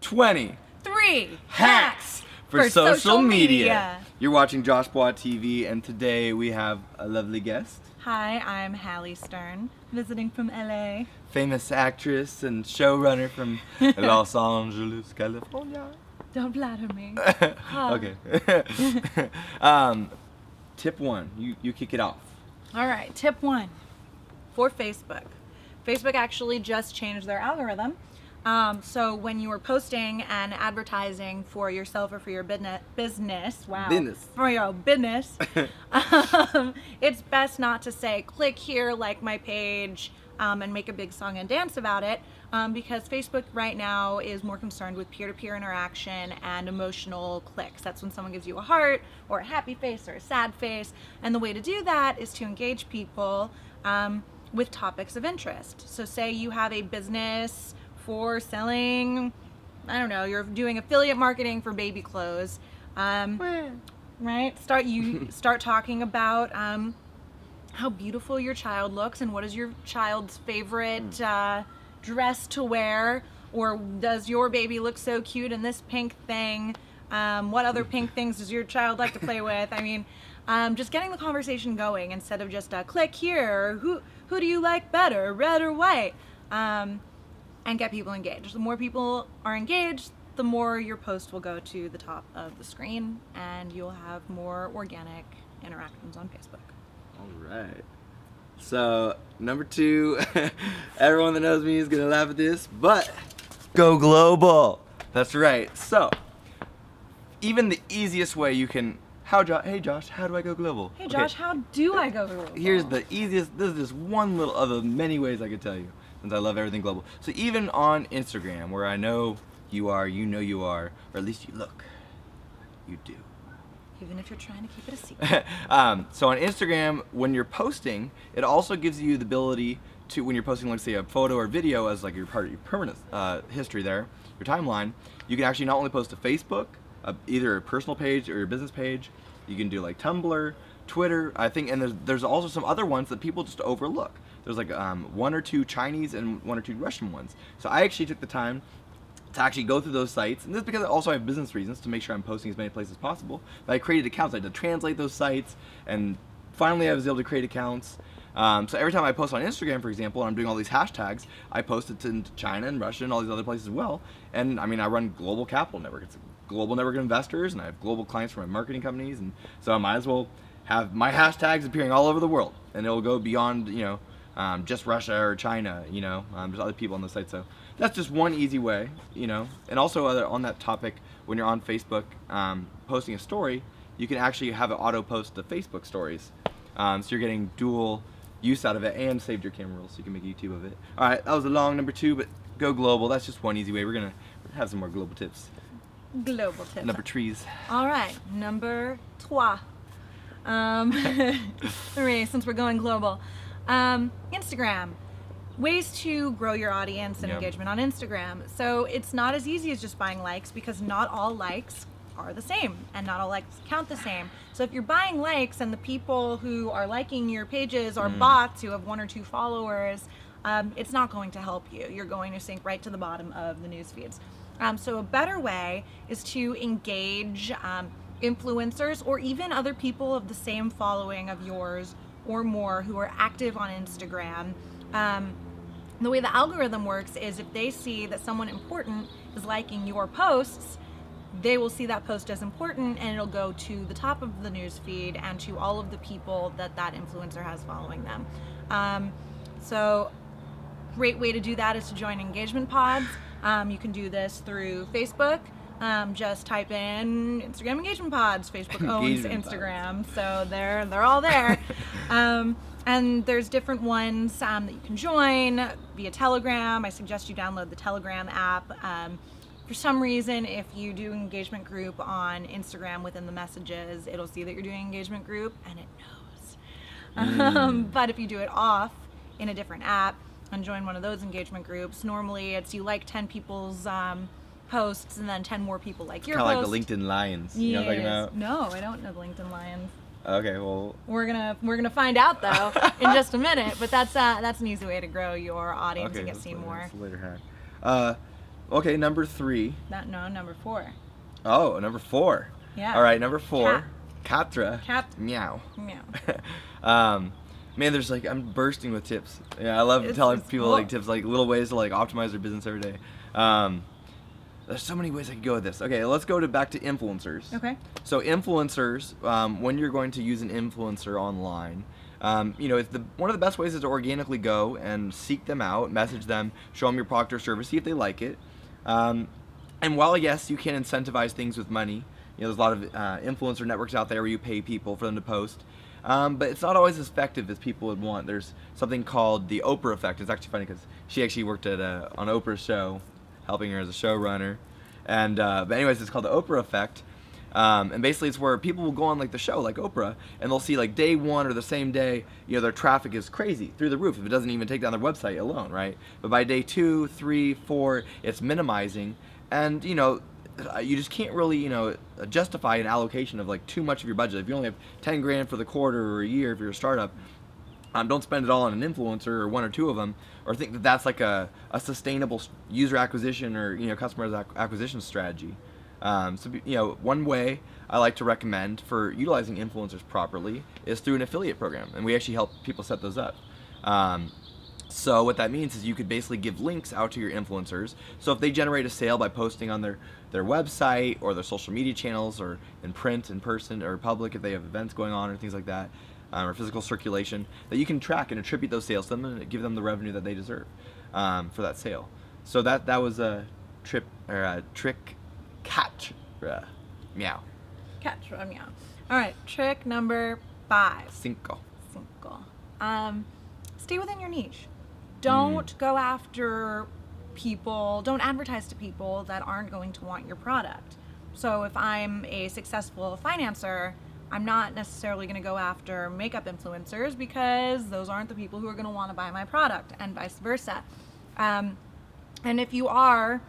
23 hacks for social media. You're watching JoshBoisTV, and today we have a lovely guest. Hi, I'm Halle Stern, visiting from LA. Famous actress and showrunner from Los Angeles, California. Don't flatter me. Okay. Tip 1, you kick it off. All right, tip 1 for Facebook. Facebook actually just changed their algorithm. So when you are posting and advertising for yourself or for your business, for your business, it's best not to say, click here, like my page, and make a big song and dance about it, because Facebook right now is more concerned with peer-to-peer interaction and emotional clicks. That's when someone gives you a heart or a happy face or a sad face, and the way to do that is to engage people with topics of interest. So say you have a business for selling, I don't know, you're doing affiliate marketing for baby clothes, right? Start talking about how beautiful your child looks and what is your child's favorite dress to wear, or does your baby look so cute in this pink thing? What other pink things does your child like to play with? I mean, just getting the conversation going instead of just click here, or who do you like better, red or white? And get people engaged. The more people are engaged, the more your post will go to the top of the screen, and you'll have more organic interactions on Facebook. All right. So, number 2, everyone that knows me is gonna laugh at this, but go global. That's right. So, even the easiest way you can, hey Josh, how do I go global? Hey Josh, how do I go global? Here's the easiest, this is just one little of the many ways I could tell you, since I love everything global. So even on Instagram, where I know you are, you know you are, or at least you look, you do. Even if you're trying to keep it a secret. So on Instagram, when you're posting, it also gives you the ability to, when you're posting, let's say, a photo or video as like your part of your permanent history there, your timeline, you can actually not only post to Facebook, either a personal page or your business page. You can do like Tumblr, Twitter, I think, and there's also some other ones that people just overlook. There's like 1 or 2 Chinese and 1 or 2 Russian ones. So I actually took the time to actually go through those sites, and this is because also I have business reasons to make sure I'm posting as many places as possible. But I created accounts. I had to translate those sites, and finally I was able to create accounts. So every time I post on Instagram, for example, and I'm doing all these hashtags, I post it to China and Russia and all these other places as well. And I mean, I run Global Capital Network. It's a global network of investors, and I have global clients for my marketing companies, and so I might as well have my hashtags appearing all over the world, and it'll go beyond, just Russia or China, there's other people on the site. So that's just one easy way, and also on that topic, when you're on Facebook posting a story, you can actually have it auto post to Facebook stories. So you're getting dual use out of it and saved your camera roll, so you can make a YouTube of it. All right, that was a long number 2, but go global. That's just one easy way. We're gonna have some more global tips. Global tips. Number 3. All right, number 3. 3, since we're going global. Instagram. Ways to grow your audience and engagement on Instagram. So it's not as easy as just buying likes, because not all likes are the same and not all likes count the same. So if you're buying likes and the people who are liking your pages are bots who have 1 or 2 followers, it's not going to help you. You're going to sink right to the bottom of the news feeds. So a better way is to engage influencers or even other people of the same following of yours or more who are active on Instagram. The way the algorithm works is if they see that someone important is liking your posts, they will see that post as important, and it'll go to the top of the news feed and to all of the people that influencer has following them. So great way to do that is to join engagement pods. You can do this through Facebook. Just type in Instagram engagement pods. Facebook owns Instagram, so they're all there. And there's different ones that you can join via Telegram. I suggest you download the Telegram app. For some reason, if you do engagement group on Instagram within the messages, it'll see that you're doing engagement group, and it knows. But if you do it off in a different app and join one of those engagement groups, normally it's you like 10 people's posts, and then 10 more people like your post. Kind of like the LinkedIn Lions. You know what I'm talking about? No, I don't know the LinkedIn Lions. Okay, well, we're gonna find out though in just a minute. But that's an easy way to grow your audience and get seen more. That's a later hack. Okay, number 3. No, number 4. Oh, number 4. Yeah. All right, number 4. Cat. Catra. Meow. Meow. Man, there's like, I'm bursting with tips. Yeah, I love telling people cool. like tips, like little ways to like optimize their business every day. There's so many ways I could go with this. Okay, let's go back to influencers. Okay. So influencers, when you're going to use an influencer online, it's one of the best ways is to organically go and seek them out, message them, show them your product or service, see if they like it. And while yes, you can incentivize things with money, there's a lot of influencer networks out there where you pay people for them to post. But it's not always as effective as people would want. There's something called the Oprah Effect. It's actually funny because she actually worked at on Oprah's show, helping her as a showrunner. And but anyways, it's called the Oprah Effect. And basically it's where people will go on like the show, like Oprah, and they'll see like day 1 or the same day, their traffic is crazy through the roof if it doesn't even take down their website alone, right? But by day 2, 3, 4, it's minimizing, and you just can't really justify an allocation of like too much of your budget. If you only have 10 grand for the quarter or a year if you're a startup, don't spend it all on an influencer or 1 or 2 of them, or think that that's like a sustainable user acquisition or customer acquisition strategy. One way I like to recommend for utilizing influencers properly is through an affiliate program, and we actually help people set those up. So what that means is you could basically give links out to your influencers. So if they generate a sale by posting on their website or their social media channels or in print, in person, or public if they have events going on or things like that, or physical circulation, that you can track and attribute those sales to them and give them the revenue that they deserve for that sale. So that was a trick meow. Catra meow. All right, trick number 5. Cinco. Stay within your niche. Don't go after people, don't advertise to people that aren't going to want your product. So if I'm a successful financer, I'm not necessarily going to go after makeup influencers because those aren't the people who are going to want to buy my product, and vice versa. And if you are,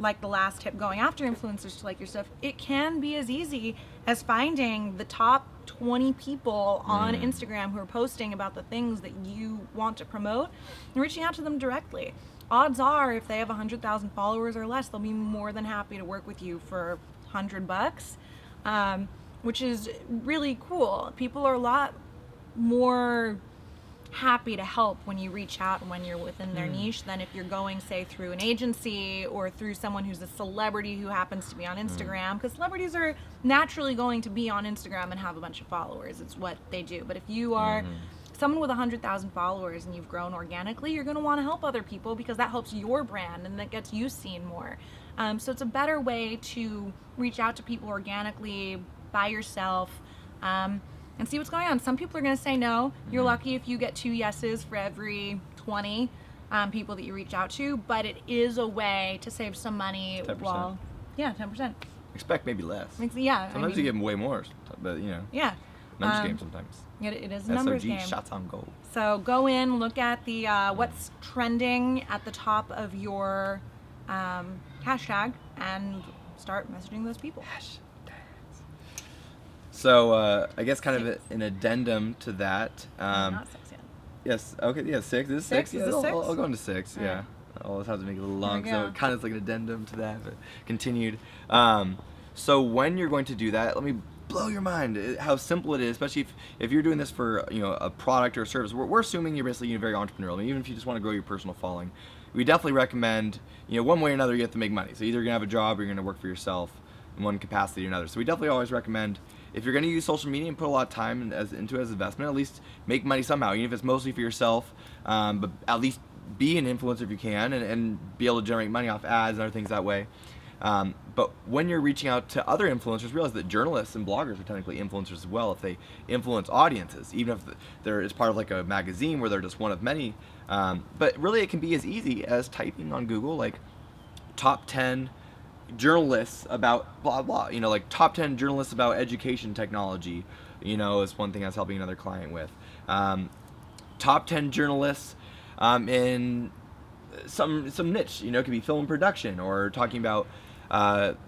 like the last tip, going after influencers to like your stuff, it can be as easy as finding the top 20 people on Instagram who are posting about the things that you want to promote and reaching out to them directly. Odds are, if they have 100,000 followers or less, they'll be more than happy to work with you for $100, which is really cool. People are a lot more happy to help when you reach out and when you're within their niche than if you're going, say, through an agency or through someone who's a celebrity who happens to be on Instagram, because celebrities are naturally going to be on Instagram and have a bunch of followers. It's what they do. But if you are someone with 100,000 followers and you've grown organically, you're going to want to help other people because that helps your brand and that gets you seen more. So it's a better way to reach out to people organically by yourself, and see what's going on. Some people are going to say no. You're lucky if you get 2 yeses for every 20 people that you reach out to, but it is a way to save some money. 10%. 10%. Expect maybe less. Yeah. Sometimes you give them way more, but Yeah. numbers game sometimes. It is a numbers game. Shots on goal. So go in, look at the what's trending at the top of your hashtag, and start messaging those people. So I guess kind of an addendum to that. Not 6 yet. Yes. Okay. Yeah. 6. This is 6. Is Yeah, this 6? I'll go into 6. All Yeah. right. I'll just have to make it a little long, There we so go. it kind of is like an addendum to that, but continued. So when you're going to do that, let me blow your mind how simple it is, especially if you're doing this for a product or a service. We're assuming you're basically very entrepreneurial. I mean, even if you just want to grow your personal following, we definitely recommend one way or another you have to make money. So either you're gonna have a job or you're gonna work for yourself in one capacity or another. So we definitely always recommend, if you're going to use social media and put a lot of time into it as investment, at least make money somehow, even if it's mostly for yourself, but at least be an influencer if you can and be able to generate money off ads and other things that way. But when you're reaching out to other influencers, realize that journalists and bloggers are technically influencers as well if they influence audiences, even if it's part of like a magazine where they're just one of many. But really it can be as easy as typing on Google like top 10 journalists about blah blah, like top 10 journalists about education technology, is one thing I was helping another client with. Top 10 journalists in some niche, it could be film production or talking about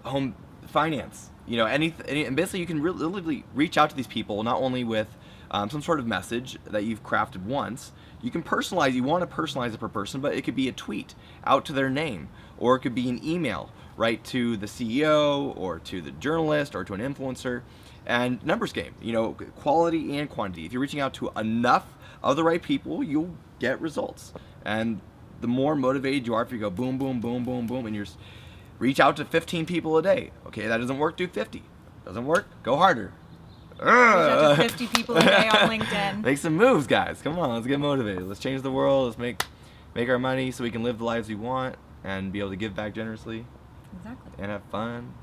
home finance, and basically you can really reach out to these people not only with some sort of message that you've crafted once. You can personalize, you want to personalize it per person, but it could be a tweet out to their name, or it could be an email right to the CEO or to the journalist or to an influencer. And numbers game, quality and quantity. If you're reaching out to enough of the right people, you'll get results. And the more motivated you are, if you go boom, boom, boom, boom, boom, and reach out to 15 people a day. Okay, that doesn't work, do 50. Doesn't work, go harder. Reach out to 50 people a day on LinkedIn. Make some moves, guys. Come on, let's get motivated. Let's change the world. Let's make our money so we can live the lives we want and be able to give back generously. Exactly. And have fun.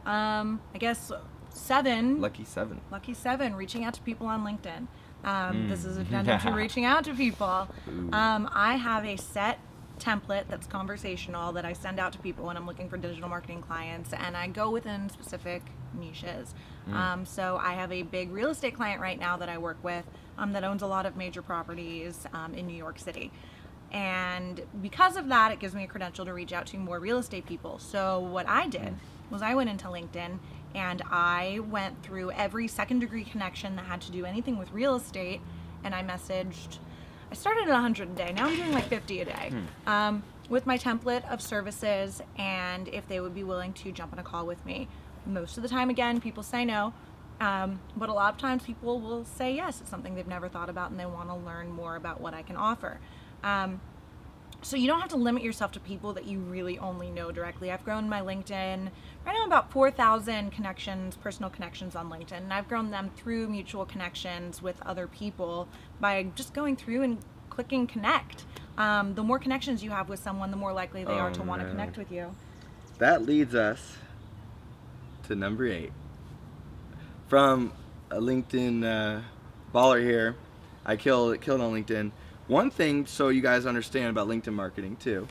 I guess 7. Lucky 7. Lucky 7, reaching out to people on LinkedIn. This is addendum to reaching out to people. I have a set template that's conversational that I send out to people when I'm looking for digital marketing clients, and I go within specific niches. So I have a big real estate client right now that I work with that owns a lot of major properties in New York City. And because of that, it gives me a credential to reach out to more real estate people. So what I did was I went into LinkedIn and I went through every second degree connection that had to do anything with real estate, and I started at 100 a day. Now I'm doing like 50 a day with my template of services, and if they would be willing to jump on a call with me. Most of the time, again, people say no, but a lot of times people will say yes. It's something they've never thought about and they want to learn more about what I can offer. So you don't have to limit yourself to people that you really only know directly. I've grown my LinkedIn, right now about 4,000 connections, personal connections on LinkedIn, and I've grown them through mutual connections with other people by just going through and clicking connect. The more connections you have with someone, the more likely they are to want to connect with you. That leads us to number 8. From a LinkedIn baller here, I killed on LinkedIn. One thing, so you guys understand about LinkedIn marketing too,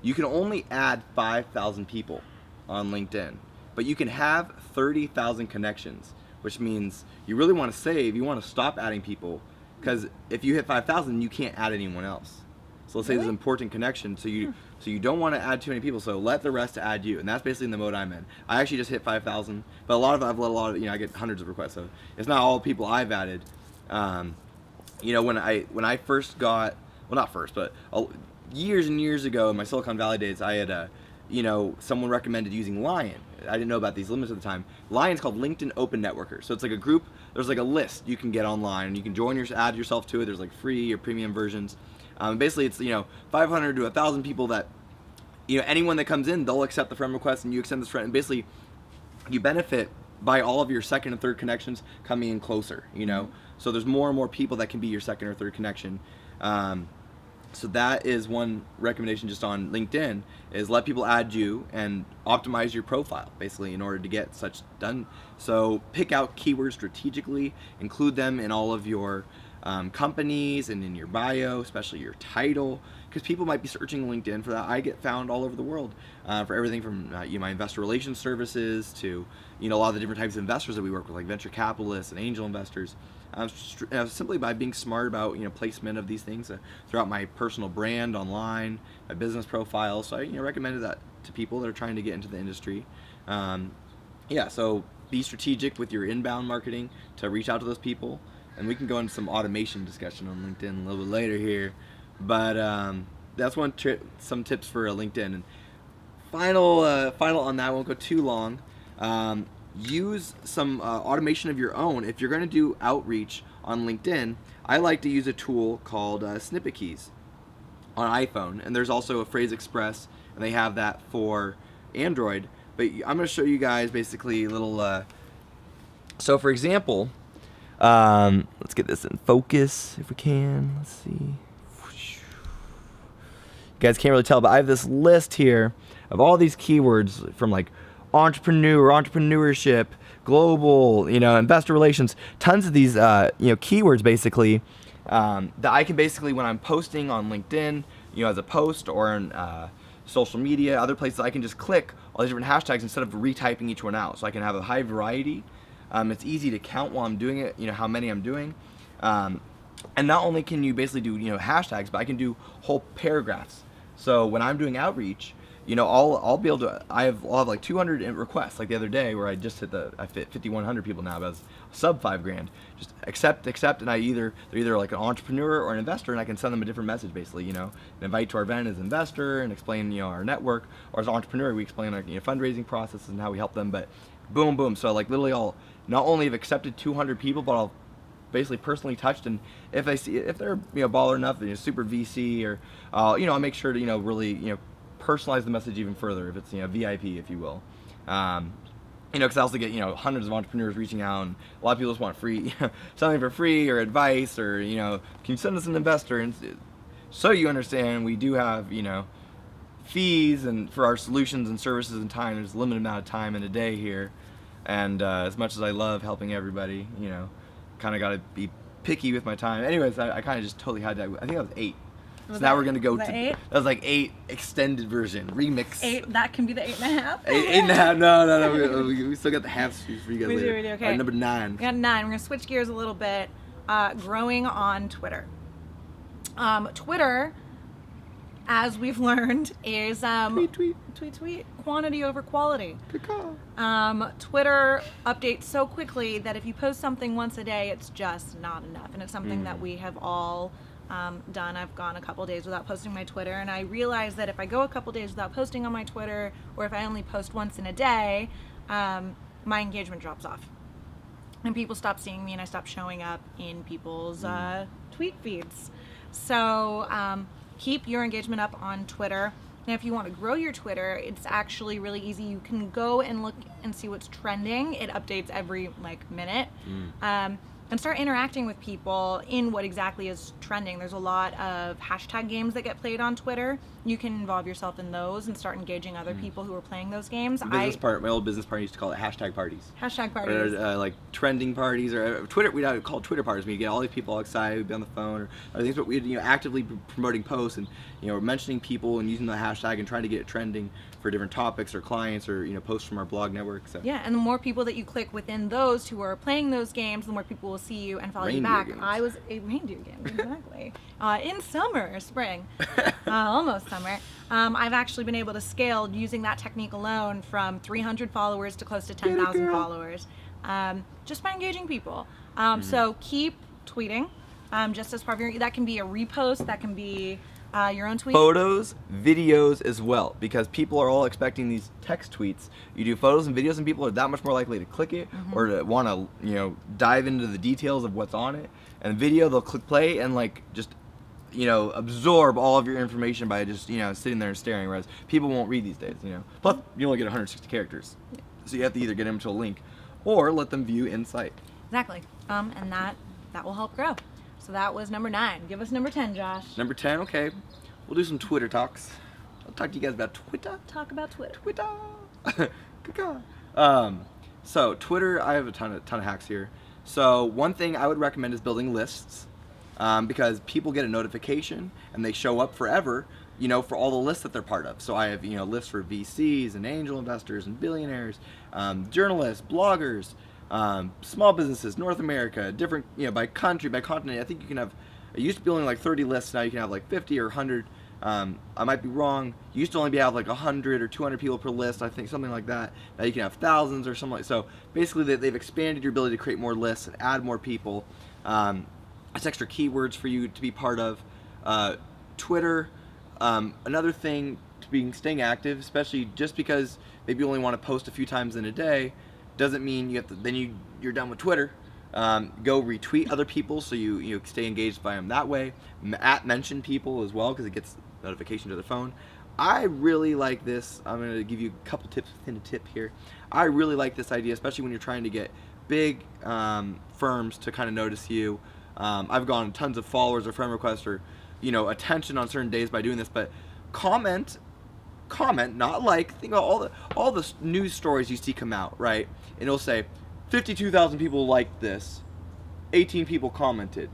you can only add 5,000 people on LinkedIn, but you can have 30,000 connections, which means you really want to you want to stop adding people, because if you hit 5,000, you can't add anyone else. So let's say there's an important connection, so you don't want to add too many people, so let the rest add you, and that's basically in the mode I'm in. I actually just hit 5,000, but I've let a lot of, I get hundreds of requests, so it's not all people I've added. When I first got, well, not first, but years and years ago in my Silicon Valley days, I had someone recommended using Lion. I didn't know about these limits at the time. Lion's called LinkedIn Open Networker. So it's like a group, there's like a list you can get online, and you can add yourself to it. There's like free or premium versions. Basically it's 500 to 1,000 people that anyone that comes in, they'll accept the friend request and you accept this friend, and basically you benefit by all of your second and third connections coming in closer, So there's more and more people that can be your second or third connection. So that is one recommendation just on LinkedIn, is let people add you and optimize your profile basically in order to get such done. So pick out keywords strategically, include them in all of your companies and in your bio, especially your title, because people might be searching LinkedIn for that. I get found all over the world for everything from my investor relations services to a lot of the different types of investors that we work with, like venture capitalists and angel investors. Simply by being smart about placement of these things throughout my personal brand online, my business profile. So I recommended that to people that are trying to get into the industry. So be strategic with your inbound marketing to reach out to those people. And we can go into some automation discussion on LinkedIn a little bit later here, but that's some tips for LinkedIn. And final on that, won't go too long. Use some automation of your own. If you're going to do outreach on LinkedIn, I like to use a tool called Snippet Keys on iPhone, and there's also a Phrase Express, and they have that for Android. But I'm going to show you guys basically a little. So for example. Let's get this in focus if we can. Let's see. You guys can't really tell, but I have this list here of all these keywords from like entrepreneurship, global, investor relations, tons of these, keywords basically, that I can basically, when I'm posting on LinkedIn, as a post or on social media, other places, I can just click all these different hashtags instead of retyping each one out. So I can have a high variety. It's easy to count while I'm doing it, how many I'm doing. And not only can you basically do, hashtags, but I can do whole paragraphs. So when I'm doing outreach, I'll be able to. I'll have like 200 requests. Like the other day, where I just I fit 5,100 people now, but it's sub $5,000. Just accept, and they're either like an entrepreneur or an investor, and I can send them a different message, basically. And invite to our event as an investor, and explain our network, or as an entrepreneur, we explain our fundraising processes and how we help them. But boom, boom. So like literally, I'll not only have accepted 200 people, but I'll basically personally touched, and if they're baller enough, super VC, or I'll make sure to really personalize the message even further if it's VIP, if you will. Because I also get hundreds of entrepreneurs reaching out, and a lot of people just want free something for free, or advice, or can you send us an investor? And so you understand, we do have fees and for our solutions and services and time. There's a limited amount of time in a day here, and as much as I love helping everybody, kind of got to be picky with my time. Anyways, I kind of just totally had that. I think that was 8. So now we're gonna go to 8? That was like 8 extended version remix. 8. That can be the 8.5. 8.5. No. We still got the halves for you guys later. We do. Okay. All right, number 9. We got 9. We're gonna switch gears a little bit. Growing on Twitter. Twitter, as we've learned, is tweet. Quantity over quality. Twitter updates so quickly that if you post something once a day, it's just not enough, and it's something that we have all done. I've gone a couple days without posting my Twitter, and I realized that if I go a couple days without posting on my Twitter, or if I only post once in a day, my engagement drops off, and people stop seeing me, and I stop showing up in people's tweet feeds. So keep your engagement up on Twitter. Now, if you want to grow your Twitter, it's actually really easy. You can go and look and see what's trending. It updates every minute. And start interacting with people in what exactly is trending. There's a lot of hashtag games that get played on Twitter. You can involve yourself in those and start engaging other people who are playing those games. My old business partner used to call it hashtag parties. Hashtag parties. Or like trending parties, or Twitter. We'd call it Twitter parties. We get all these people all excited. We'd be on the phone or other things, but we'd actively promoting posts and mentioning people and using the hashtag and trying to get it trending for different topics or clients or posts from our blog network. So yeah, and the more people that you click within those who are playing those games, the more people will see you and follow you back. Games. I was a reindeer game, exactly. In spring, almost summer. I've actually been able to scale using that technique alone from 300 followers to close to 10,000 followers, just by engaging people. So keep tweeting, just as part of your. That can be a repost. That can be your own tweet. Photos, videos as well, because people are all expecting these text tweets. You do photos and videos, and people are that much more likely to click it or to want to dive into the details of what's on it. And video, they'll click play and just absorb all of your information by just sitting there and staring. Whereas people won't read these days. Plus you only get 160 characters, so you have to either get them to a link or let them view in sight. Exactly, and that will help grow. So that was number 9. Give us number 10, Josh. Number 10, okay. We'll do some Twitter talks. I'll talk to you guys about Twitter. Talk about Twitter. So Twitter, I have a ton of hacks here. So one thing I would recommend is building lists, because people get a notification and they show up forever, for all the lists that they're part of. So I have, lists for VCs and angel investors and billionaires, journalists, bloggers, small businesses, North America, different, by country, by continent. I think you can have, it used to be only like 30 lists, now you can have like 50 or 100. I might be wrong. You used to only have like 100 or 200 people per list, I think, something like that. Now you can have thousands or something like. So basically they've expanded your ability to create more lists and add more people. It's extra keywords for you to be part of. Twitter, another thing to staying active, especially just because maybe you only want to post a few times in a day, doesn't mean you have to, then you're done with Twitter. Go retweet other people so you stay engaged by them that way. Mention people as well, because it gets notification to their phone. I really like this. I'm going to give you a couple tips within a tip here. I really like this idea, especially when you're trying to get big firms to kind of notice you. I've gotten tons of followers or friend requests or attention on certain days by doing this, but comment, not like. Think about all the news stories you see come out, right? And it'll say 52,000 people liked this, 18 people commented.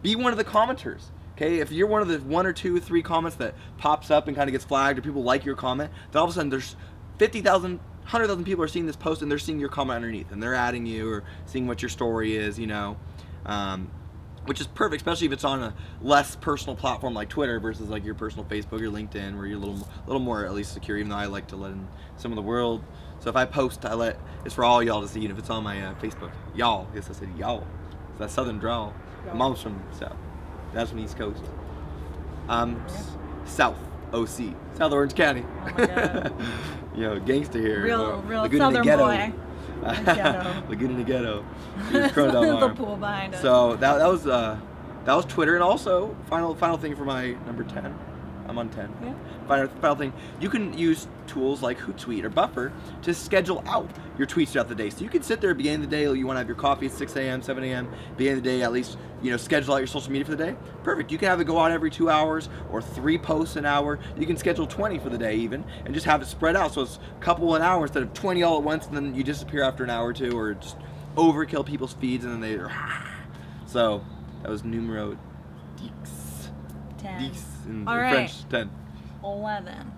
Be one of the commenters, okay? If you're one of the 1 or 2 or 3 comments that pops up and kind of gets flagged, or people like your comment, then all of a sudden there's 50,000, 100,000 people are seeing this post and they're seeing your comment underneath and they're adding you or seeing what your story is, which is perfect, especially if it's on a less personal platform like Twitter versus like your personal Facebook or LinkedIn, where you're a little more at least secure. Even though I like to let in some of the world, so if I post, it's for all y'all to see. And if it's on my Facebook, y'all, yes I said y'all. It's that Southern drawl. My mom's from South. That's from East Coast. South OC, South Orange County. Oh my God. You know, gangster here. Real Laguna Southern Ghetto. boy. Ghetto. Laguna Ghetto. The pool behind us. So that was Twitter, and also final thing for my number 10. I'm on 10. Yeah. Final thing, you can use tools like Hootsuite or Buffer to schedule out your tweets throughout the day. So you can sit there at the beginning of the day, you want to have your coffee at 6 a.m., 7 a.m., beginning of the day, at least, you know, schedule out your social media for the day. Perfect. You can have it go out every 2 hours or 3 posts an hour. You can schedule 20 for the day even, and just have it spread out. So it's a couple an hour instead of 20 all at once, and then you disappear after an hour or two, or just overkill people's feeds, and then they. So that was numero 10. dix in All right. French. 10. 11.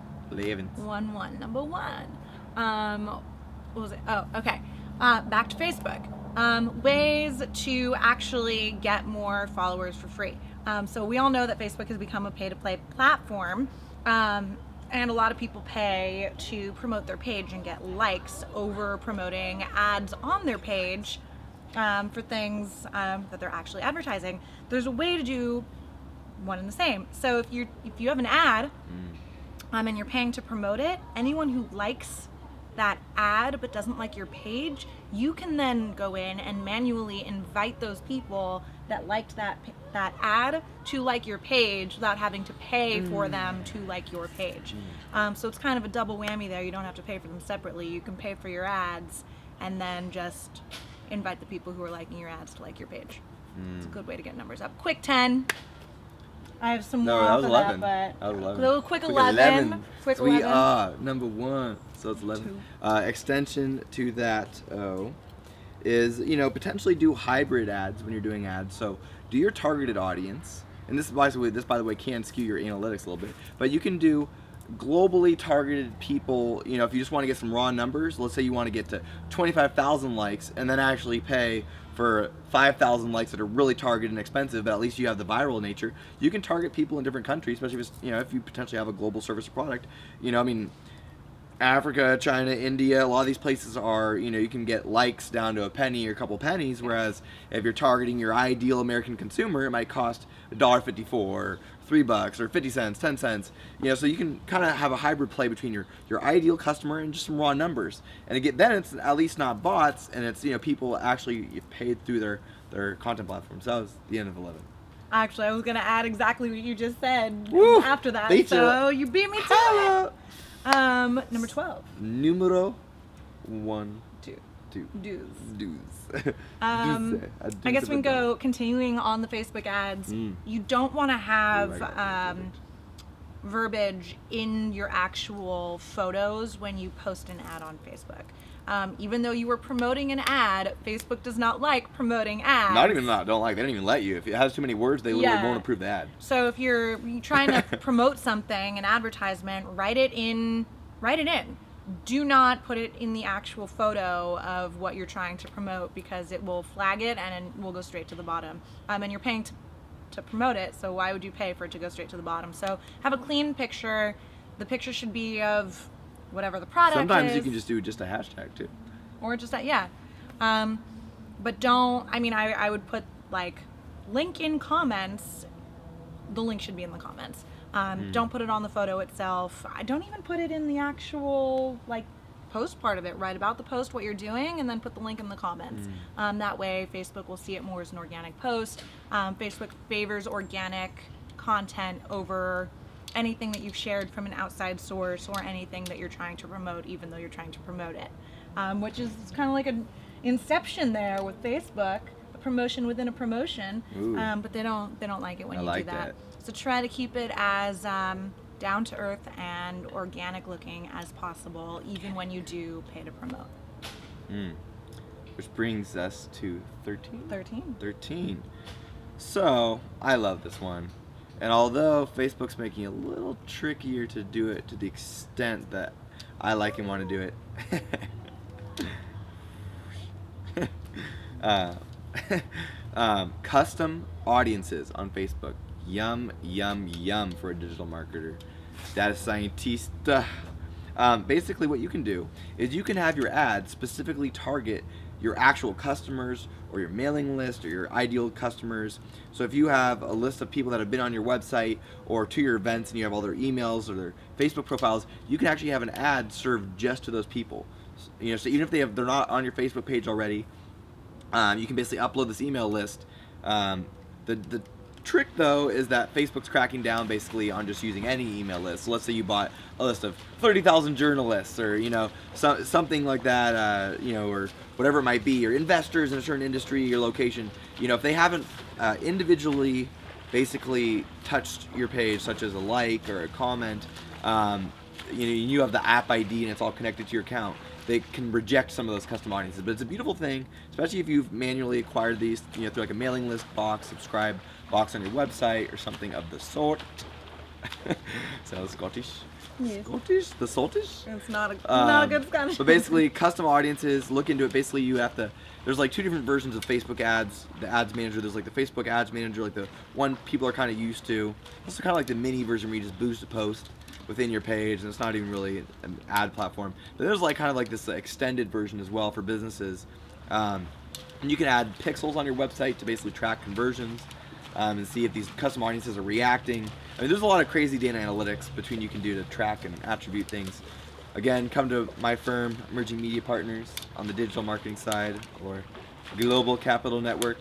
1. Number 1. What was it? Oh, okay. Back to Facebook. Ways to actually get more followers for free. So we all know that Facebook has become a pay-to-play platform, and a lot of people pay to promote their page and get likes over promoting ads on their page for things that they're actually advertising. There's a way to do one and the same. So if you have an ad and you're paying to promote it, anyone who likes that ad but doesn't like your page, you can then go in and manually invite those people that liked that ad to like your page without having to pay for them to like your page. So it's kind of a double whammy there. You don't have to pay for them separately. You can pay for your ads and then just invite the people who are liking your ads to like your page. It's a good way to get numbers up. Quick 10. I have some more that was for 11. that, but That was 11. little quick 11. Quick 11. We are number 1, so it's 11. Extension to that is, you know, potentially do hybrid ads when you're doing ads. So do your targeted audience, and this by the way can skew your analytics a little bit, but you can do globally targeted people. You know, if you just want to get some raw numbers, let's say you want to get to 25,000 likes and then actually pay for 5,000 likes that are really targeted and expensive, but at least you have the viral nature. You can target people in different countries, especially if it's, you know, if you potentially have a global service or product. You know, I mean, Africa, China, India, a lot of these places are, you know, you can get likes down to a penny or a couple pennies, whereas if you're targeting your ideal American consumer, it might cost $1.54 or $3 or 50 cents, 10 cents. You know, so you can kind of have a hybrid play between your ideal customer and just some raw numbers. And again, then it's at least not bots, and it's, you know, people actually paid through their content platform. So that was the end of 11. Actually, I was going to add exactly what you just said after that. Beat so you beat me to it. Number 12. Numero 1, 2. Dues. I guess we can go continuing on the Facebook ads. You don't want to have verbiage in your actual photos when you post an ad on Facebook. Even though you were promoting an ad, Facebook does not like promoting ads. Not even that, don't like. They don't even let you. If it has too many words, they literally won't approve the ad. So if you're trying to promote something, an advertisement, write it in. Do not put it in the actual photo of what you're trying to promote, because it will flag it and it will go straight to the bottom. And you're paying to promote it, so why would you pay for it to go straight to the bottom? So have a clean picture. The picture should be of whatever the product Sometimes is. you can just do just a hashtag too. Or just that, yeah. But don't, I mean, I would put like link in comments. The link should be in the comments. Don't put it on the photo itself. I don't even put it in the actual like post part of it. Write about the post, what you're doing, and then put the link in the comments. That way Facebook will see it more as an organic post. Facebook favors organic content over anything that you've shared from an outside source or anything that you're trying to promote, even though you're trying to promote it. Which is kind of like an inception there with Facebook, a promotion within a promotion. But they don't like it when you do that. So try to keep it as down to earth and organic looking as possible, even when you do pay to promote. Which brings us to 13? 13. So, I love this one. And although Facebook's making it a little trickier to do it to the extent that I like and want to do it, Custom audiences on Facebook. Yum, yum, yum for a digital marketer. Data scientist. Basically what you can do is you can have your ads specifically target your actual customers or your mailing list or your ideal customers. So if you have a list of people that have been on your website or to your events and you have all their emails or their Facebook profiles, you can actually have an ad served just to those people. You know, so even if they're not on your Facebook page already, you can basically upload this email list. The trick though is that Facebook's cracking down basically on just using any email list. So let's say you bought a list of 30,000 journalists, or something like that, or whatever it might be, or investors in a certain industry, your location. If they haven't individually basically touched your page, such as a like or a comment, you have the app ID and it's all connected to your account, they can reject some of those custom audiences. But it's a beautiful thing, especially if you've manually acquired these, through like a mailing list box, subscribe box on your website, or something of the sort. Sounds Scottish. Yes. Scottish? The Saltish? It's not a good Scottish. But basically, custom audiences, look into it. Basically, you have to, there's like two different versions of Facebook ads. The ads manager, there's like the Facebook ads manager, like the one people are kind of used to. This is kind of like the mini version where you just boost a post within your page, and it's not even really an ad platform. But there's like kind of like this extended version as well for businesses. And you can add pixels on your website to basically track conversions. And see if these custom audiences are reacting. I mean, there's a lot of crazy data analytics between you can do to track and attribute things. Again, come to my firm, Emerging Media Partners, on the digital marketing side, or Global Capital Network,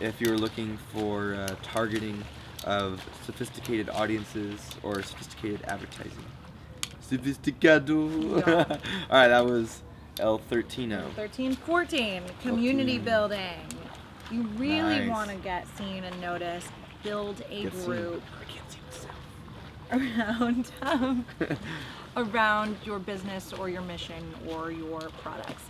if you're looking for targeting of sophisticated audiences or sophisticated advertising. Sophisticado. Yeah. All right, that was El 13. 13, 14, community 14. building. You really Nice. want to get seen and noticed. Build a Get seen. group I can't see myself. around your business or your mission or your products.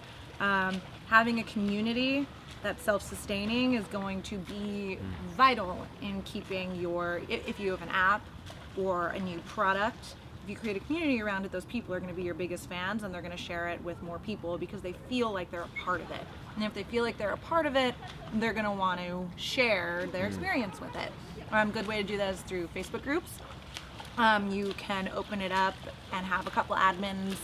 Having a community that's self-sustaining is going to be vital in keeping if you have an app or a new product, if you create a community around it, those people are going to be your biggest fans, and they're going to share it with more people because they feel like they're a part of it. And if they feel like they're a part of it, they're going to want to share their experience with it. A good way to do that is through Facebook groups. You can open it up and have a couple admins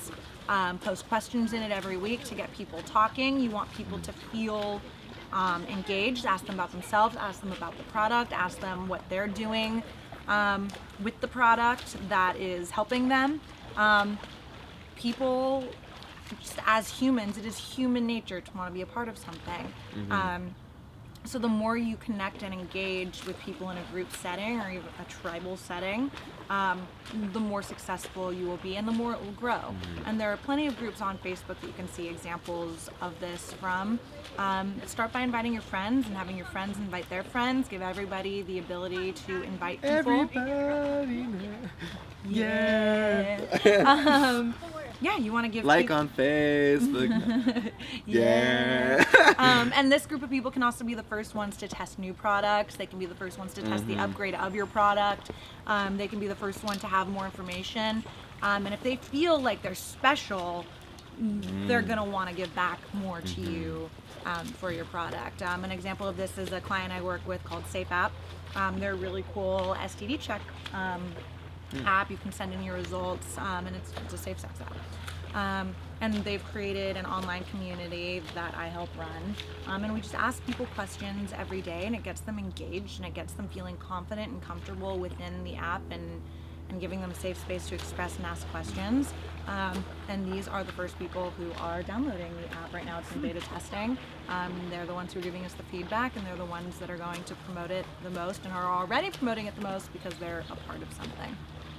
post questions in it every week to get people talking. You want people to feel engaged. Ask them about themselves, ask them about the product, ask them what they're doing with the product that is helping them. People, just as humans, it is human nature to want to be a part of something. So the more you connect and engage with people in a group setting or even a tribal setting, the more successful you will be and the more it will grow. And there are plenty of groups on Facebook that you can see examples of this from. Start by inviting your friends and having your friends invite their friends. Give everybody the ability to invite people. Everybody. Yeah. Yeah, you want to give Like people... on Facebook. Yeah. And this group of people can also be the first ones to test new products. They can be the first ones to test the upgrade of your product. They can be the first one to have more information. And if they feel like they're special, they're going to want to give back more to you for your product. An example of this is a client I work with called Safe App. They're a really cool STD check app. You can send in your results, and it's a safe sex app. And they've created an online community that I help run. And we just ask people questions every day, and it gets them engaged, and it gets them feeling confident and comfortable within the app, and giving them a safe space to express and ask questions. And these are the first people who are downloading the app right now. It's in beta testing. They're the ones who are giving us the feedback, and they're the ones that are going to promote it the most and are already promoting it the most because they're a part of something.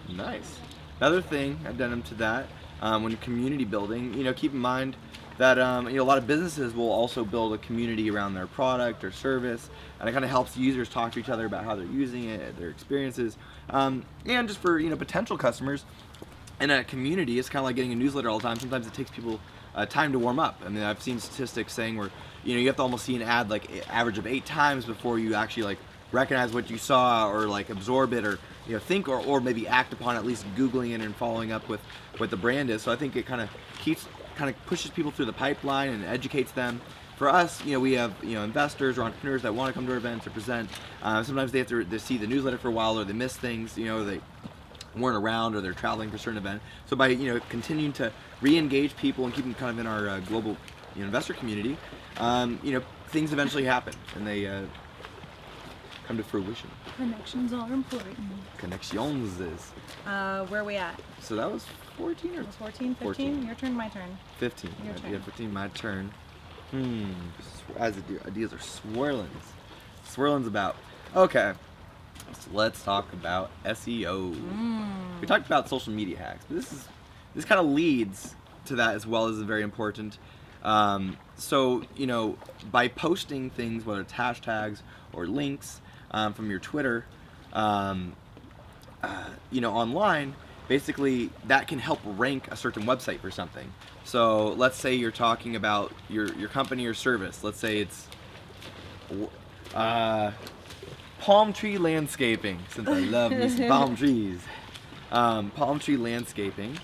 Nice. Another thing, addendum to that, when community building, keep in mind that a lot of businesses will also build a community around their product or service, and it kind of helps users talk to each other about how they're using it, their experiences, and just for potential customers. In a community, it's kind of like getting a newsletter all the time. Sometimes it takes people time to warm up. I mean, I've seen statistics saying where you have to almost see an ad like average of 8 times before you actually recognize what you saw or absorb it or think or maybe act upon at least Googling it and following up with what the brand is. So I think it kind of keeps kind of pushes people through the pipeline and educates them. For us, we have investors or entrepreneurs that want to come to our events or present. Sometimes they have to see the newsletter for a while, or they miss things. They weren't around, or they're traveling for a certain event. So by continuing to re-engage people and keep them kind of in our global investor community, things eventually happen and they come to fruition. Connections are important. Connections is. Where are we at? So that was 14 or It was 14, 15? 14. Your turn, my turn. 15. Your turn. Yeah, 15, my turn. As ideas are swirling's about. Okay, so let's talk about SEO. We talked about social media hacks, but this kind of leads to that as well, as very important. So by posting things, whether it's hashtags or links from your Twitter, online, basically that can help rank a certain website for something. So let's say you're talking about your company or service. Let's say it's palm tree landscaping, since I love me some palm trees. Palm tree landscaping.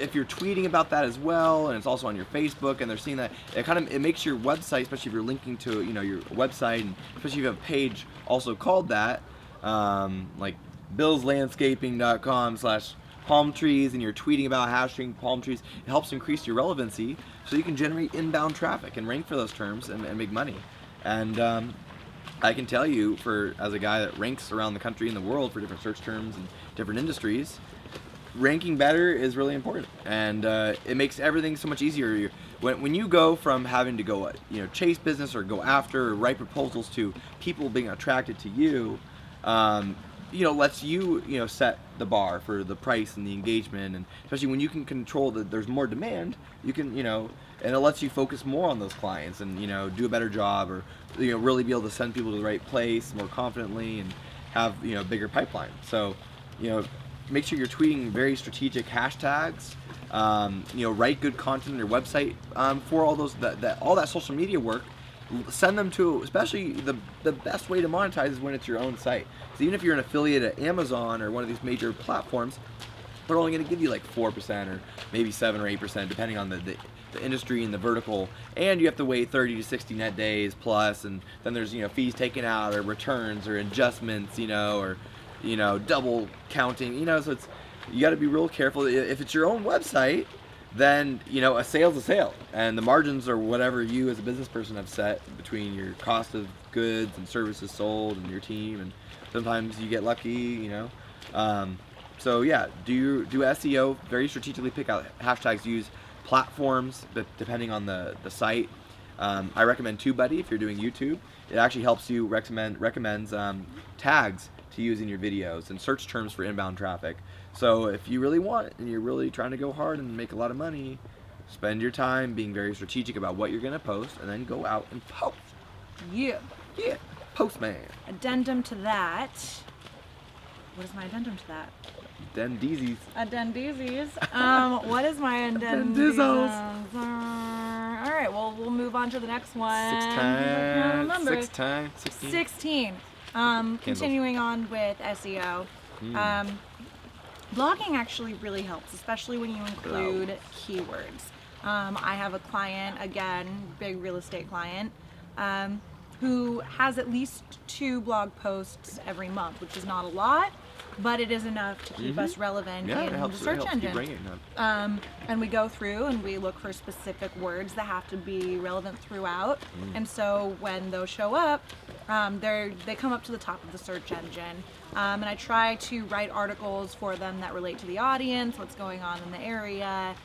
If you're tweeting about that as well, and it's also on your Facebook, and they're seeing that, it makes your website, especially if you're linking to your website, and especially if you have a page also called that, like billslandscaping.com/palm trees, and you're tweeting about hashtagging palm trees, it helps increase your relevancy, so you can generate inbound traffic and rank for those terms and make money. And I can tell you, as a guy that ranks around the country and the world for different search terms and different industries, ranking better is really important, and it makes everything so much easier. When you go from having to go chase business or go after or write proposals to people being attracted to you, lets you set the bar for the price and the engagement, and especially when you can control that there's more demand, you can and it lets you focus more on those clients and do a better job, or really be able to send people to the right place more confidently and have a bigger pipeline. So make sure you're tweeting very strategic hashtags. Write good content on your website for all those all that social media work. Send them to, especially the best way to monetize is when it's your own site. So even if you're an affiliate at Amazon or one of these major platforms, they're only going to give you like 4% or maybe 7 or 8%, depending on the industry and the vertical. And you have to wait 30 to 60 net days plus, and then there's fees taken out or returns or adjustments, or double counting, so you got to be real careful. If it's your own website, then a sale's a sale, and the margins are whatever you as a business person have set between your cost of goods and services sold and your team, and sometimes you get lucky, so yeah, do SEO, very strategically pick out hashtags, use platforms depending on the site. I recommend TubeBuddy if you're doing YouTube. It actually helps you recommends tags to use in your videos and search terms for inbound traffic. So if you really want it and you're really trying to go hard and make a lot of money, spend your time being very strategic about what you're going to post, and then go out and post. Yeah. Postman. Addendum to that. What is my addendum to that? Dendeezies. Addendizes. What is my addendum? Dendizzles. All right, well, we'll move on to the next one. 16. Continuing on with SEO. Blogging actually really helps, especially when you include keywords. I have a client, again, big real estate client, who has at least 2 blog posts every month, which is not a lot, but it is enough to keep us relevant in the search engine. And we go through and we look for specific words that have to be relevant throughout. And so when those show up, they come up to the top of the search engine. And I try to write articles for them that relate to the audience, what's going on in the area,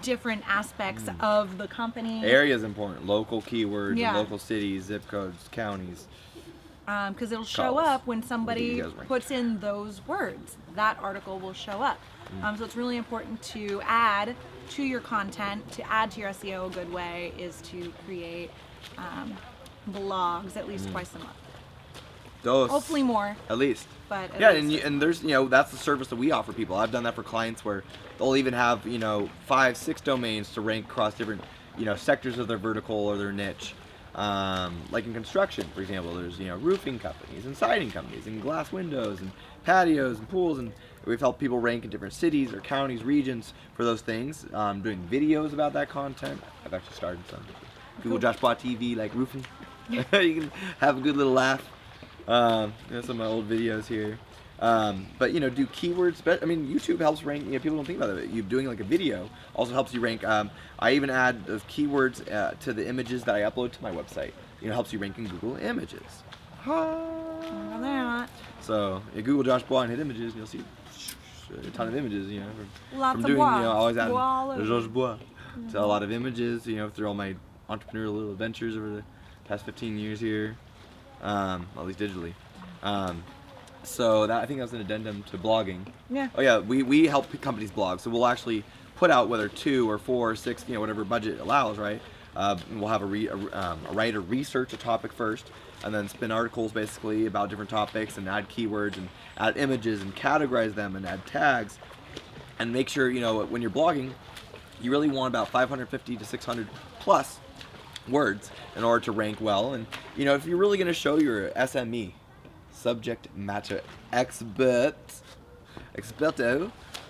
different aspects of the company. Area is important. Local keywords, and local cities, zip codes, counties. Because it'll show up when somebody puts in those words. That article will show up. So it's really important to add to your content, to add to your SEO. A good way is to create blogs at least twice a month. Hopefully more. At least. But and there's that's the service that we offer people. I've done that for clients where they'll even have 5, 6 domains to rank across different sectors of their vertical or their niche. Like in construction, for example, there's roofing companies and siding companies and glass windows and patios and pools, and We've helped people rank in different cities or counties, regions for those things. Doing videos about that content. I've actually started some. Google JoshBoisTV, like roofing. You can have a good little laugh. Some of my old videos here. But do keywords. YouTube helps rank. People don't think about it. You doing like a video also helps you rank. I even add those keywords to the images that I upload to my website. Helps you rank in Google Images. So Google Josh Bois and hit images, and you'll see a ton of images. Lots from of doing. blogs. Always add Josh Bois. So a lot of images. Through all my entrepreneurial little adventures over the past 15 years here, at least digitally. So I think that was an addendum to blogging. Yeah. Oh yeah, we help companies blog. So we'll actually put out whether 2 or 4 or 6, whatever budget allows, right? We'll have a writer research a topic first, and then spin articles basically about different topics, and add keywords and add images and categorize them and add tags, and make sure when you're blogging, you really want about 550 to 600 plus words in order to rank well. And if you're really going to show your SME, subject matter expert,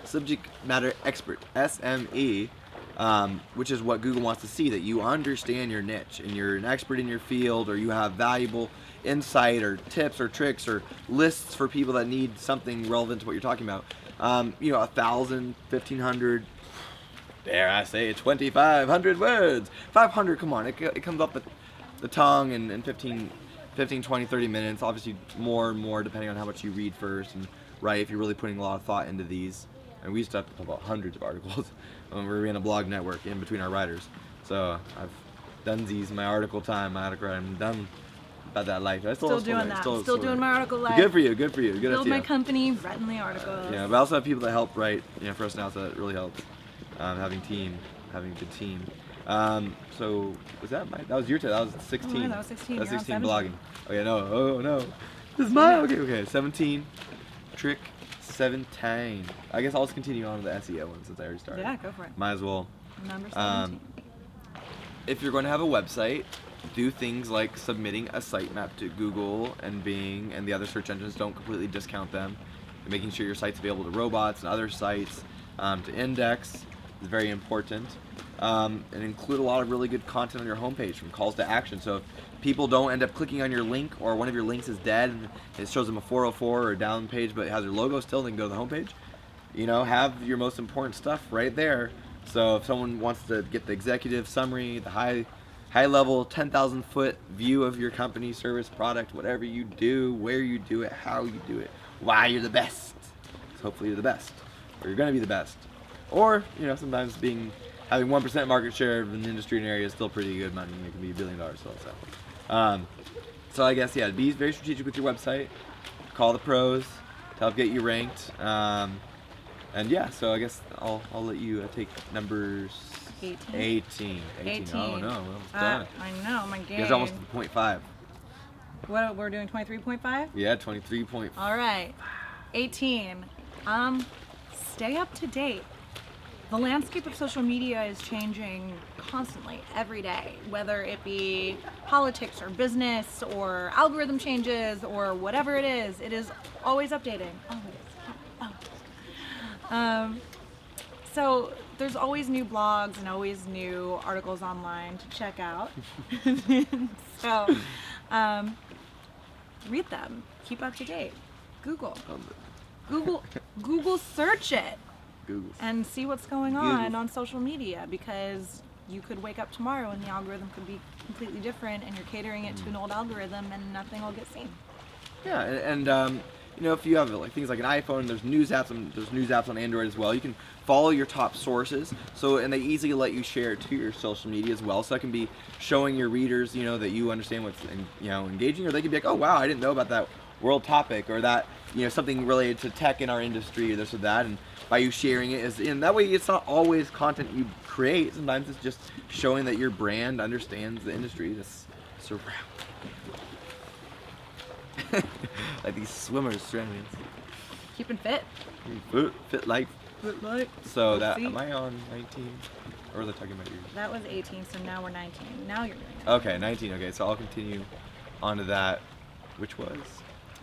subject matter expert, SME, which is what Google wants to see, that you understand your niche and you're an expert in your field, or you have valuable insight or tips or tricks or lists for people that need something relevant to what you're talking about. 1,000, 1,500, dare I say 2,500 words. 500, come on, it comes up the tongue in 15, 20, 30 minutes. Obviously more and more depending on how much you read first and write, if you're really putting a lot of thought into these. And we used to have to put about hundreds of articles when we were in a blog network in between our writers. So I've done these, my article time, I'm done about that life. Still doing that. Still doing my article life. Good for you, good for you. Good Build my company, writing the articles. Yeah, but I also have people that help write, for us now, so that really helps. Having a good team. So was that was your time? That was 16. Oh, yeah, that was 16. That was You're 16 on blogging. Oh yeah, no. Oh no. This is mine. Okay. 17. Trick 17. I guess I'll just continue on with the SEO one since I already started. Yeah, go for it. Might as well. Number 17. If you're going to have a website, do things like submitting a sitemap to Google and Bing and the other search engines. Don't completely discount them. And making sure your site's available to robots and other sites, to index is very important. And include a lot of really good content on your homepage, from calls to action. So if people don't end up clicking on your link, or one of your links is dead and it shows them a 404 or a down page but it has your logo still, they can go to the homepage. Have your most important stuff right there. So if someone wants to get the executive summary, the high level 10,000 foot view of your company, service, product, whatever you do, where you do it, how you do it, why you're the best. So hopefully you're the best, or you're going to be the best. Or, sometimes having 1% market share of an industry and area is still pretty good money. It can be $1 billion still. So I guess, be very strategic with your website. Call the pros to help get you ranked. And yeah, so I guess I'll let you take numbers 18. Oh no, well, it's done. I know, my game. You guys are almost to 0.5. What, we're doing 23.5? Yeah, 23.5. All right, 18. Stay up to date. The landscape of social media is changing constantly, every day, whether it be politics or business or algorithm changes or whatever it is always updating. So there's always new blogs and always new articles online to check out. So read them, keep up to date. Google search it. Google. And see what's going on social media, because you could wake up tomorrow and the algorithm could be completely different and you're catering it to an old algorithm and nothing will get seen. Yeah, and if you have things like an iPhone, there's news apps on Android as well. You can follow your top sources, and they easily let you share it to your social media as well. So that can be showing your readers, that you understand what's engaging, or they can be like, oh wow, I didn't know about that world topic, or that something related to tech in our industry, or this or that. And by you sharing it, and that way it's not always content you create. Sometimes it's just showing that your brand understands the industry that's surrounding. Like these swimmers surrounding us. Keeping fit. Fit life. Fit life. So am I on 19? Or was I talking about yours? That was 18, so now we're 19. Now you're doing it. Okay, 19. Okay, so I'll continue on to that, which was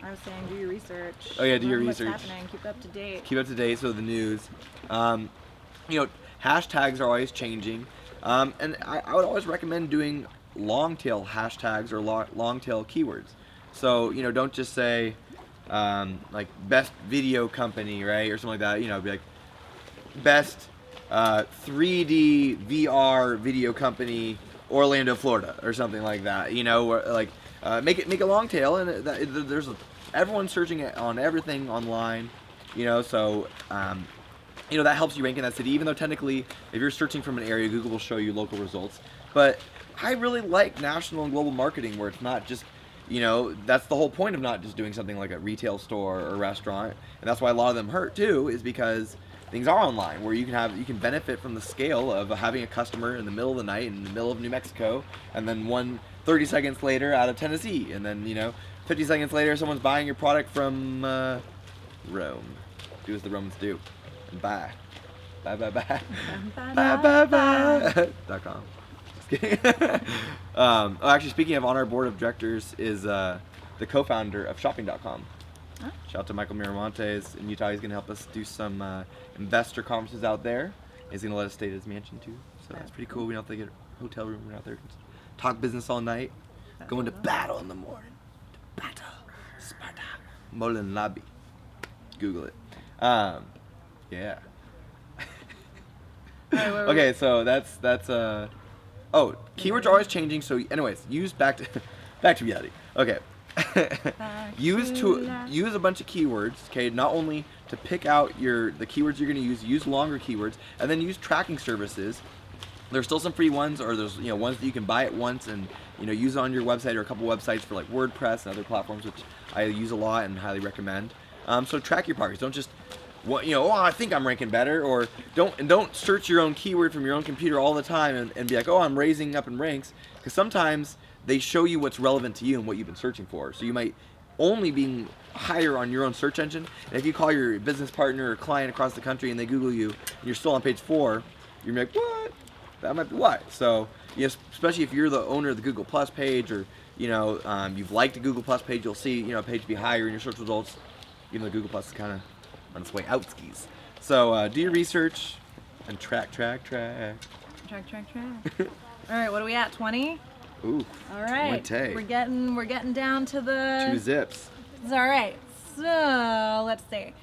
I was saying, do your research. Oh yeah, do your Learn research. What's happening? Keep up to date. Keep up to date. So the news. Hashtags are always changing, and I would always recommend doing long tail hashtags or long tail keywords. So don't just say like best video company, right, or something like that. Be like best 3D VR video company, Orlando, Florida, or something like that. Or like make it long tail, and there's everyone's searching on everything online. So that helps you rank in that city. Even though technically, if you're searching from an area, Google will show you local results. But I really like national and global marketing, where it's not just that's the whole point of not just doing something like a retail store or a restaurant, and that's why a lot of them hurt too, is because things are online, where you can benefit from the scale of having a customer in the middle of the night in the middle of New Mexico, and then 30 seconds later out of Tennessee, and then 50 seconds later someone's buying your product from Rome. Do as the Romans do, and buy. Bye. .com. Actually, speaking of, on our board of directors is the co-founder of shopping.com. Huh? Shout out to Michael Miramontes in Utah. He's going to help us do some investor conferences out there. He's going to let us stay at his mansion too, so that's pretty cool. We don't have to get a hotel room. We're out there, talk business all night, going to battle in the morning. To battle, Sparta, Molen Lobby. Google it. Yeah. Okay, so that's keywords are always changing. So anyways, use back to reality. Okay. use a bunch of keywords, okay, not only to pick out the keywords you're going to use longer keywords, and then use tracking services. There's still some free ones, or there's ones that you can buy at once and use on your website, or a couple websites for like WordPress and other platforms, which I use a lot and highly recommend. So track your progress. Don't just I think I'm ranking better, or don't search your own keyword from your own computer all the time and be like, I'm raising up in ranks, because sometimes they show you what's relevant to you and what you've been searching for. So you might only be higher on your own search engine, and if you call your business partner or client across the country and they Google you and you're still on page 4, you're like, what? That might be why. So especially if you're the owner of the Google Plus page, or you've liked a Google Plus page, you'll see a page be higher in your search results, even though Google Plus is kind of on its way out skis. So do your research and track. All right, what are we at? 20? Ooh. All right. We're getting down to the 2 zips. All right. So let's see.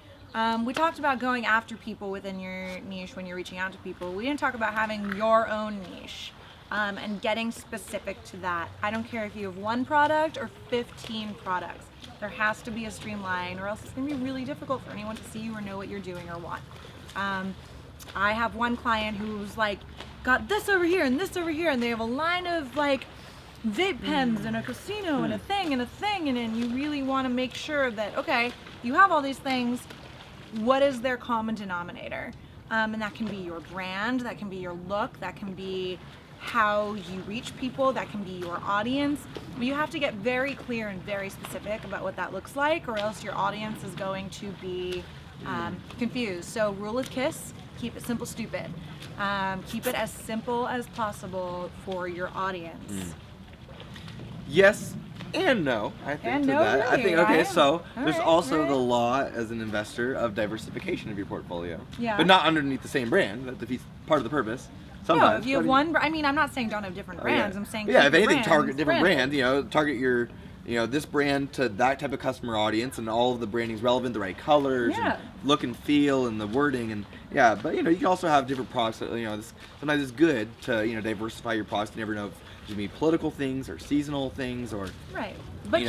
We talked about going after people within your niche when you're reaching out to people. We didn't talk about having your own niche and getting specific to that. I don't care if you have 1 product or 15 products. There has to be a streamline, or else it's going to be really difficult for anyone to see you or know what you're doing or want. I have one client who's like got this over here and this over here, and they have a line of like vape pens and a casino and a thing, and then you really want to make sure that, okay, you have all these things, what is their common denominator? And that can be your brand, that can be your look, that can be how you reach people, that can be your audience. But you have to get very clear and very specific about what that looks like, or else your audience is going to be confused. So rule of KISS, keep it simple, stupid. Keep it as simple as possible for your audience. Yes and no, I think. And to no, that. really, I think, okay, right? so All there's right, also right. the law as an investor of diversification of your portfolio. Yeah. But not underneath the same brand. That defeats part of the purpose. No, Sometimes. if you have one, I mean, I'm not saying don't have different brands. Yeah. I'm saying if keep anything, brands target different branded. brands. Target your, this brand to that type of customer audience, and all of the branding's relevant, the right colors, Yeah. and look and feel, and the wording, and but you can also have different products. Sometimes it's good to diversify your products. You never know if there's gonna be political things or seasonal things or Right, but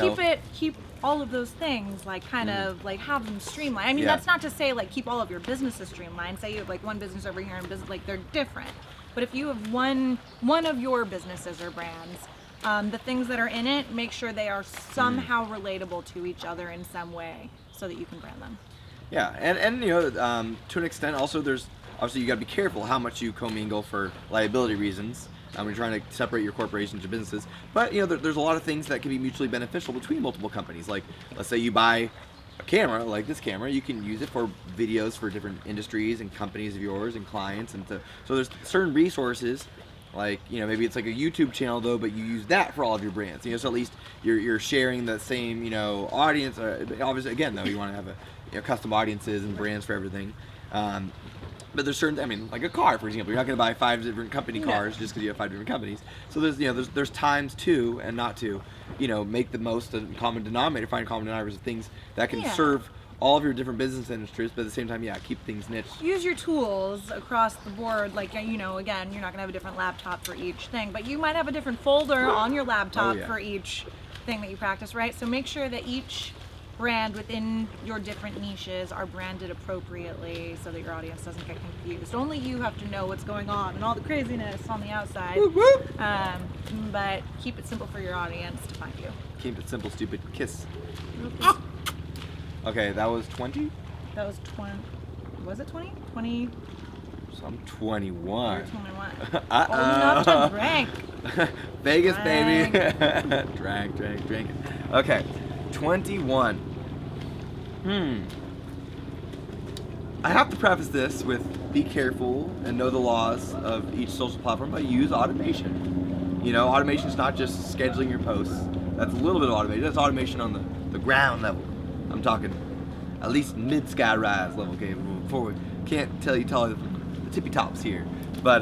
keep all of those things like kind of like have them streamlined. I mean, Yeah. that's not to say like keep all of your businesses streamlined. Say you have like one business over here and business, like they're different. But if you have one of your businesses or brands, the things that are in it, make sure they are somehow relatable to each other in some way, so that you can brand them. Yeah, and to an extent, also there's obviously you got to be careful how much you commingle for liability reasons. When you're trying to separate your corporations or businesses, but there's a lot of things that can be mutually beneficial between multiple companies. Like, let's say you buy a camera like this camera, you can use it for videos for different industries and companies of yours and clients, and so there's certain resources Like, you know, maybe it's like a YouTube channel though, but you use that for all of your brands. You know, so at least you're sharing the same, you know, audience. Obviously, again though, you want to have custom audiences and brands for everything. But there's certain, I mean, like a car, for example, you're not going to buy 5 different company cars just because you have 5 different companies. So there's, you know, there's times to and not to, you know, make the most of common denominator, find common denominators of things that can serve all of your different business industries, but at the same time, keep things niche. Use your tools across the board. Like, you know, again, you're not gonna have a different laptop for each thing, but you might have a different folder on your laptop for each thing that you practice, right? So make sure that each brand within your different niches are branded appropriately so that your audience doesn't get confused. Only you have to know what's going on and all the craziness on the outside. But keep it simple for your audience to find you. Keep it simple, stupid. Kiss. Okay, that was 20? That was 20. Was it 20? 20. So I'm 21. You're 21. Old enough to drink. Vegas, baby. Drink. Okay, 21. I have to preface this with be careful and know the laws of each social platform, but use automation. You know, automation is not just scheduling your posts. That's a little bit of automation. That's automation on the ground level. I'm talking at least mid-sky rise level, okay? Before we can't tell you the tippy tops here. But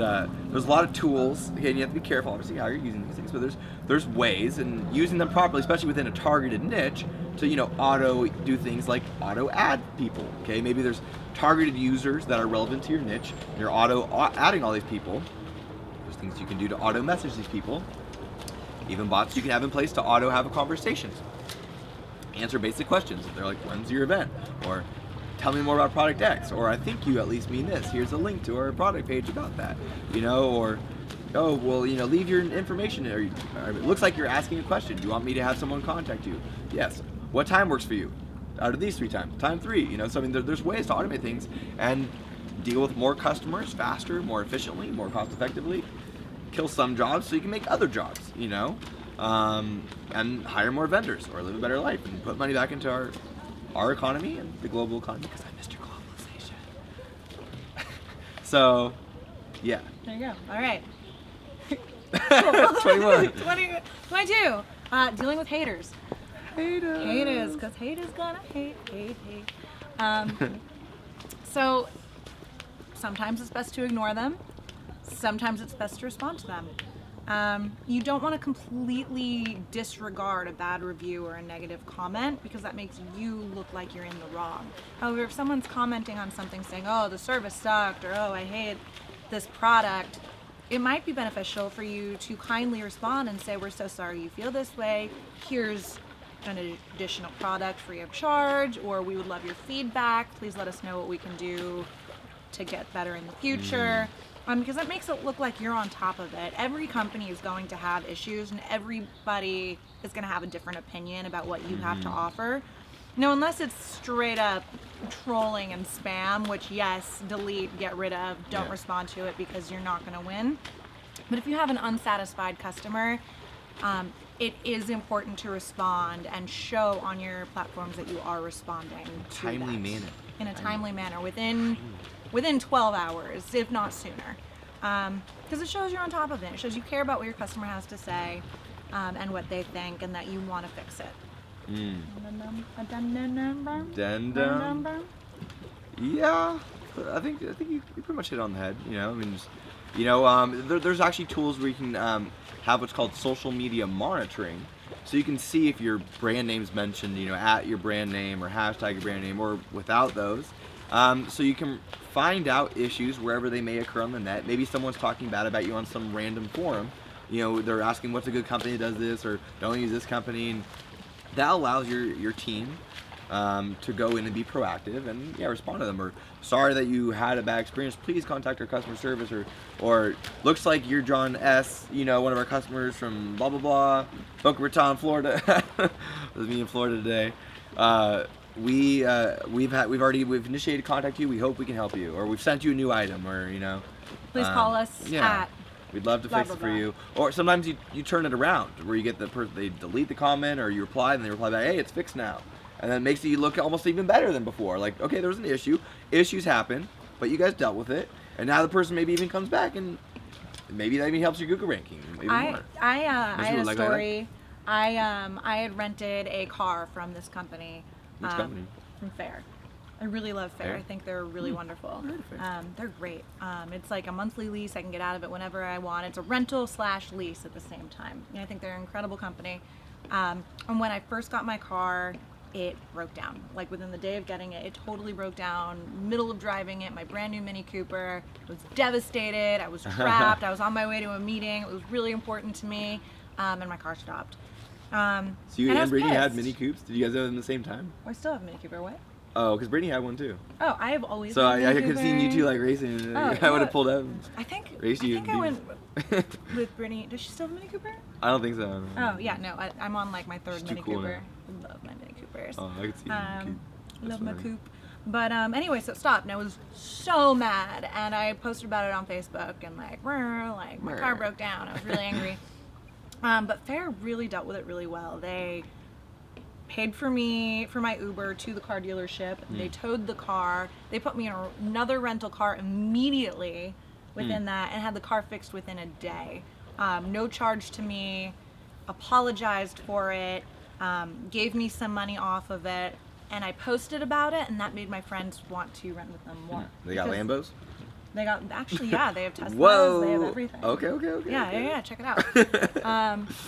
there's a lot of tools. Again, you have to be careful, obviously, how you're using these things. But there's ways, and using them properly, especially within a targeted niche, to, you know, auto do things like auto add people. Okay, maybe there's targeted users that are relevant to your niche. And you're auto adding all these people. There's things you can do to auto message these people. Even bots you can have in place to auto have conversations. Answer basic questions. If they're like, when's your event? Or tell me more about product X. Or I think you at least mean this. Here's a link to our product page about that. You know, or, oh, well, you know, leave your information. Or it looks like you're asking a question. Do you want me to have someone contact you? Yes. What time works for you? Out of these 3 times. Time 3. You know, so I mean, there's ways to automate things and deal with more customers faster, more efficiently, more cost effectively. Kill some jobs so you can make other jobs, you know, and hire more vendors or live a better life and put money back into our economy and the global economy, because I'm Mr. Globalization. So, yeah. There you go. All right. 21. 22. Dealing with haters. Haters, because haters gonna hate. So sometimes it's best to ignore them. Sometimes it's best to respond to them. You don't want to completely disregard a bad review or a negative comment, because that makes you look like you're in the wrong. However, if someone's commenting on something saying, oh, the service sucked, or oh, I hate this product, it might be beneficial for you to kindly respond and say, we're so sorry you feel this way. Here's an additional product free of charge, or we would love your feedback. Please let us know what we can do to get better in the future. Because that makes it look like you're on top of it. Every company is going to have issues, and everybody is going to have a different opinion about what you have to offer. No, unless it's straight up trolling and spam, which yes, delete, get rid of, don't respond to it because you're not going to win. But if you have an unsatisfied customer, it is important to respond and show on your platforms that you are responding to Timely manner. In a timely manner, within 12 hours, if not sooner. Because it shows you're on top of it. It shows you care about what your customer has to say and what they think, and that you want to fix it. Yeah, I think you pretty much hit on the head. You know, I mean, just, you know, there's actually tools where you can have what's called social media monitoring, so you can see if your brand name's mentioned, you know, at your brand name or hashtag your brand name, or without those. So you can find out issues wherever they may occur on the net. Maybe someone's talking bad about you on some random forum. You know, they're asking what's a good company that does this, or don't use this company, and that allows your team to go in and be proactive and respond to them. Or sorry that you had a bad experience, please contact our customer service. Or looks like you're John S., you know, one of our customers from blah blah blah, Boca Raton, Florida. It was me in Florida today. We've initiated contact you. We hope we can help you, or we've sent you a new item, or you know. Please call us at. We'd love to fix it for you. Or sometimes you turn it around, where you get the person, they delete the comment, or you reply and they reply back, hey, it's fixed now. And then it makes you look almost even better than before. Like, okay, there was an issue. Issues happen, but you guys dealt with it. And now the person maybe even comes back and maybe that even helps your Google ranking. Maybe more. I had a like story. I had rented a car from this company. Which company? From Fair. I really love Fair. I think they're really wonderful. They're great. It's like a monthly lease. I can get out of it whenever I want. It's a rental / lease at the same time. And I think they're an incredible company. And when I first got my car, it broke down. Like within the day of getting it, it totally broke down. Middle of driving it, my brand new Mini Cooper. I was devastated. I was trapped. I was on my way to a meeting. It was really important to me. And my car stopped. So you and Brittany had Mini Coopes? Did you guys have them at the same time? I still have a Mini Cooper. What? Oh, because Brittany had one too. Oh, I have always. So had a I Mini could have seen you two like racing. Oh, I would have pulled up. I think I went with Brittany. Does she still have a Mini Cooper? I don't think so. Oh yeah, no. I'm on like my third Mini cool Cooper. I love my Mini Coopers. Oh, I could see. Love my coupe. But anyway, so it stopped, and I was so mad, and I posted about it on Facebook, and like my car broke down. I was really angry. But Fair really dealt with it really well. They paid for me for my Uber to the car dealership. They towed the car. They put me in another rental car immediately within that, and had the car fixed within a day. No charge to me. Apologized for it. Gave me some money off of it, and I posted about it, and that made my friends want to rent with them more. They got Lambos? They got, actually, yeah, they have Teslas. Whoa. They have everything. Okay. Yeah, check it out.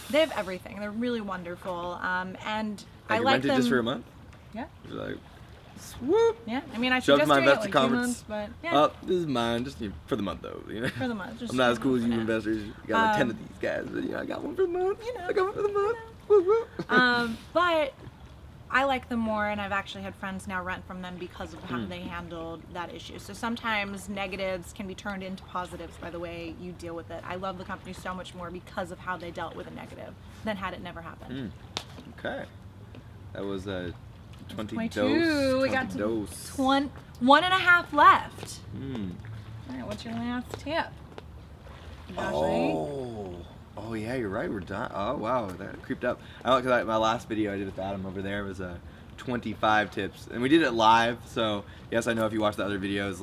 They have everything. They're really wonderful. And I like them. Rented just for a month? Yeah. Like, swoop. Yeah, I mean, I Show up suggest to my doing it investor like 2 conference. months, but yeah. Oh, this is mine, just for the month though. You know? For the month. Just I'm not as cool as for you now. investors. You got like 10 of these guys, but I got one for the month. You know, I got one for the month. Woo, woo. But I like them more, and I've actually had friends now rent from them because of how they handled that issue. So sometimes negatives can be turned into positives by the way you deal with it. I love the company so much more because of how they dealt with a negative than had it never happened. Okay. That was 20 22. dose. We got to dose. 1.5 left. All right, what's your last tip? Oh yeah, you're right. We're done. Oh wow, that creeped up. Because my last video I did with Adam over there was 25 tips, and we did it live. So yes, I know if you watch the other videos,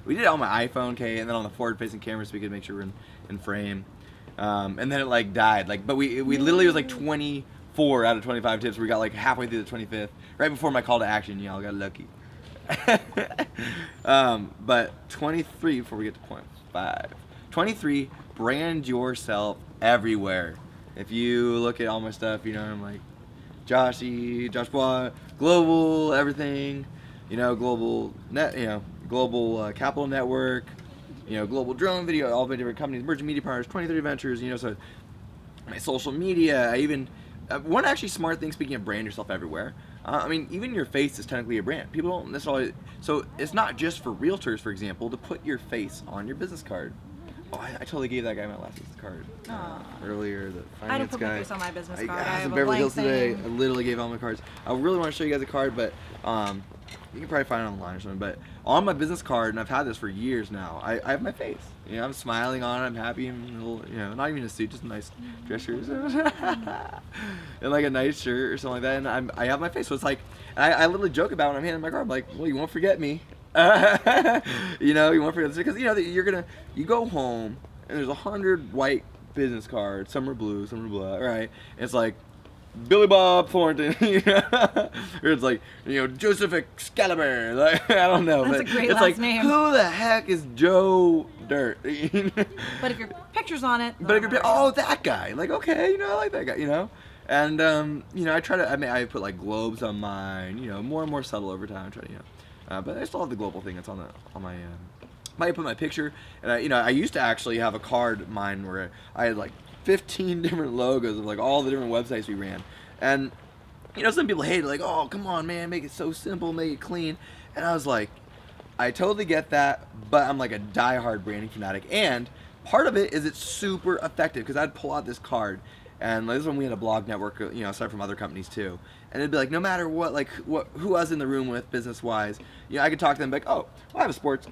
we did it on my iPhone, and then on the forward-facing camera so we could make sure we're in frame. And then it like died. But we literally was like 24 out of 25 tips. We got like halfway through the 25th, right before my call to action. Y'all got lucky. But 23 before we get to point 5. 23, brand yourself everywhere. If you look at all my stuff, I'm like Joshy, Josh Bois, global everything, global net, global capital network, global drone video, all the different companies, emerging media partners, 23 ventures, so my social media. I even one actually smart thing, speaking of brand yourself everywhere. Even your face is technically a brand. People don't necessarily, so it's not just for realtors, for example, to put your face on your business card. Oh, I totally gave that guy my last business card earlier. The finance guy. I don't put my face on my business card. I was have in Beverly a Hills today. thing. I literally gave all my cards. I really want to show you guys a card, but you can probably find it online or something. But on my business card, and I've had this for years now, I have my face. I'm smiling on it. I'm happy. I'm a little, not even a suit, just a nice dress shirt, and like a nice shirt or something like that. And I have my face. So it's like I literally joke about when I'm handing my card. I'm like, well, you won't forget me. You won't forget this because you go home and there's 100 white business cards. Some are blue, some are black, right? And it's like Billy Bob Thornton, or it's like Joseph Excalibur. Like, I don't know. That's but a great it's last like, name. who the heck is Joe Dirt? But if your picture's on it, But if you're that guy, like okay, I like that guy, and I try to. I put like globes on mine, more and more subtle over time. I try to, but I still have the global thing that's on my. I put my picture, and I used to actually have a card of mine where I had like 15 different logos of like all the different websites we ran, and some people hate it, like, oh come on man, make it so simple, make it clean, and I was like, I totally get that, but I'm like a diehard branding fanatic, and part of it is it's super effective because I'd pull out this card. And this is when we had a blog network, aside from other companies too. And it'd be like, no matter what, who I was in the room with, business-wise, I could talk to them like, oh, well, I have a sports,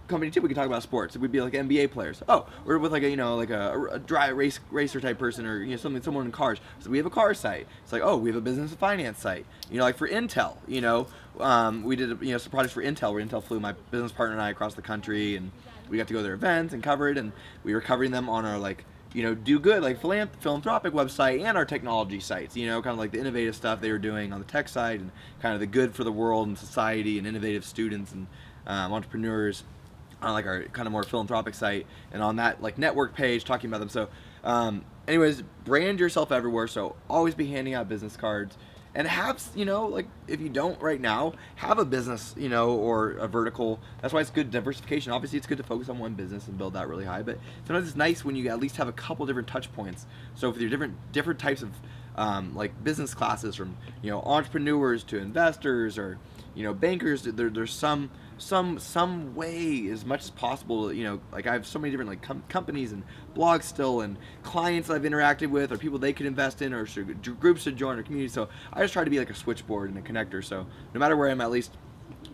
company too. We could talk about sports. It would be like NBA players. Oh, we're with like a dry racer type person, or someone in cars. So we have a car site. It's like, oh, we have a business and finance site. Like for Intel, we did some projects for Intel where Intel flew my business partner and I across the country, and we got to go to their events and cover it, and we were covering them on our like, you know, do good, like philanthropic website and our technology sites, you know, kind of like the innovative stuff they were doing on the tech side and kind of the good for the world and society and innovative students and entrepreneurs on like our kind of more philanthropic site, and on that like network page talking about them. So anyways, brand yourself everywhere. So always be handing out business cards, and have, you know, like if you don't right now, have a business, you know, or a vertical. That's why it's good diversification. Obviously it's good to focus on one business and build that really high, but sometimes it's nice when you at least have a couple different touch points. So for your different types of like business classes, from, you know, entrepreneurs to investors, or, you know, bankers, there's some way as much as possible, you know, like I have so many different like companies and blogs still, and clients that I've interacted with, or people they could invest in, or groups to join, or community. So I just try to be like a switchboard and a connector. So no matter where I am, at least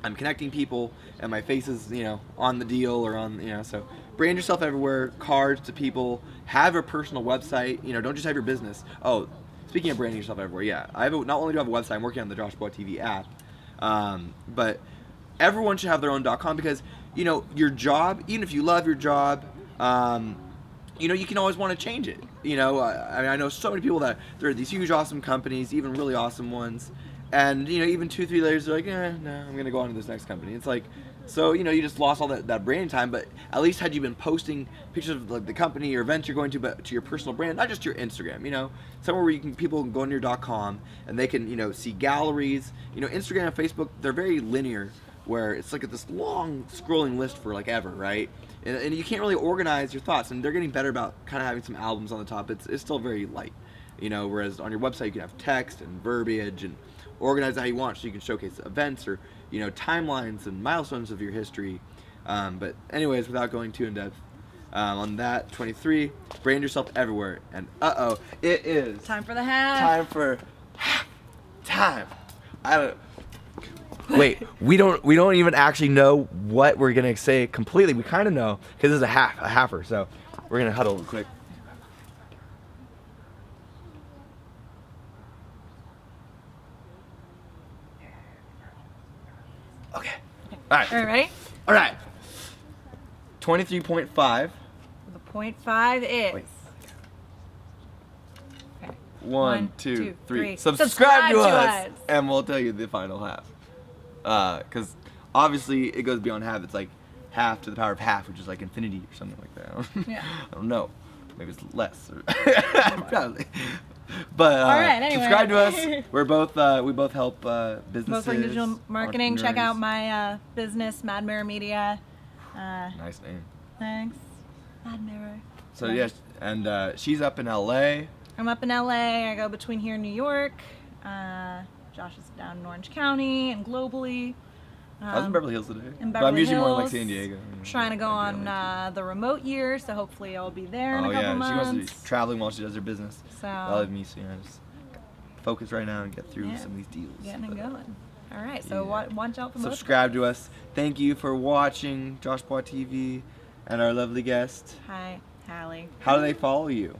I'm connecting people, and my face is, you know, on the deal, or on, you know. So brand yourself everywhere, cards to people, have a personal website, you know, don't just have your business. Oh, speaking of branding yourself everywhere, yeah, not only do I have a website, I'm working on the JoshBoisTV app, but everyone should have their own .com, because, you know, your job, even if you love your job, you know, you can always want to change it. You know, I know so many people that there are these huge awesome companies, even really awesome ones, and, you know, even 2-3 years they're like, no, I'm gonna go on to this next company. It's like, so, you know, you just lost all that branding time. But at least had you been posting pictures of like the company or events you're going to, but to your personal brand, not just your Instagram, you know, somewhere where people can go on your .com and they can, you know, see galleries. You know, Instagram and Facebook, they're very linear, where it's like this long scrolling list for like ever, right? And you can't really organize your thoughts, and they're getting better about kind of having some albums on the top. It's still very light, you know, whereas on your website you can have text and verbiage and organize it how you want, so you can showcase events or, you know, timelines and milestones of your history. But anyways, without going too in depth on that, 23, brand yourself everywhere. And it is time for the half. Time. I don't. Wait, we don't even actually know what we're gonna say completely. We kind of know, because this is a halfer. So we're gonna huddle real quick. Okay. All right. All right, ready? All right. 23.5. The 0.5 is. Wait. Okay. 1, 2, 3. Subscribe Subscribe to to us, us. and we'll tell you the final half. Because obviously it goes beyond half. It's like half to the power of half, which is like infinity or something like that. Yeah. I don't know. Maybe it's less. Probably. But all right, anyway. Subscribe to us. We're both we both help businesses. Both like digital marketing. Check out entrepreneurs. my business, Mad Mirror Media. Nice name. Thanks, Mad Mirror. So yes, and she's up in LA. I'm up in LA. I go between here and New York. Josh is down in Orange County and globally. I was in Beverly Hills today. In But I'm Beverly usually more in like Hills, San Diego. Trying to go I'd be on the remote year, so hopefully I'll be there in Oh a couple yeah, months. she wants to be traveling while she does her business. So That'll be me, so just focus right now and get through Yeah, some of these deals. getting and But, going. All right, so yeah. watch out for both. subscribe to us. Thank you for watching JoshBoisTV and our lovely guest. Hi, Halle. How do they follow you?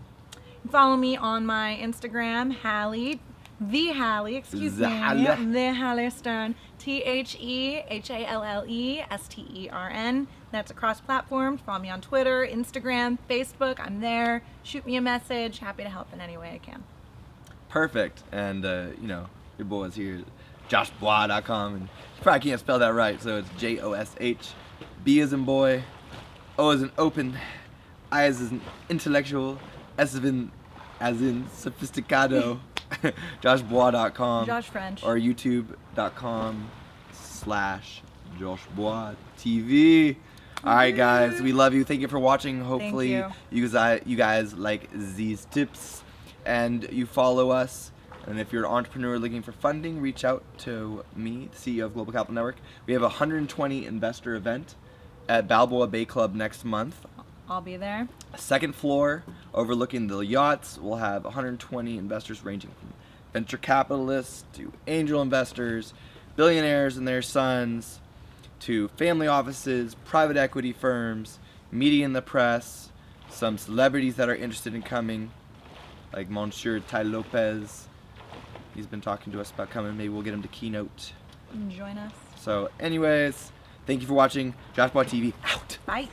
Follow me on my Instagram, Halle, the Halle, excuse me, Halle. the Halle Stern, TheHallestern. That's across platforms. Follow me on Twitter, Instagram, Facebook. I'm there. Shoot me a message. Happy to help in any way I can. Perfect. And you know, your boy's here, JoshBois.com, and you probably can't spell that right, so it's JOSH. B as in boy, O as in open, I as in intellectual, S as in sophisticado. JoshBois.com. Josh French. Or YouTube.com/JoshBoisTV. All right, guys, we love you. Thank you for watching. Hopefully, you guys like these tips, and you follow us. And if you're an entrepreneur looking for funding, reach out to me, the CEO of Global Capital Network. We have a 120 investor event at Balboa Bay Club next month. I'll be there. Second floor, overlooking the yachts. We'll have 120 investors ranging from venture capitalists to angel investors, billionaires and their sons, to family offices, private equity firms, media and the press, some celebrities that are interested in coming, like Monsieur Tai Lopez. He's been talking to us about coming. Maybe we'll get him to keynote. Join us. So anyways, thank you for watching. JoshBoisTV out. Bye.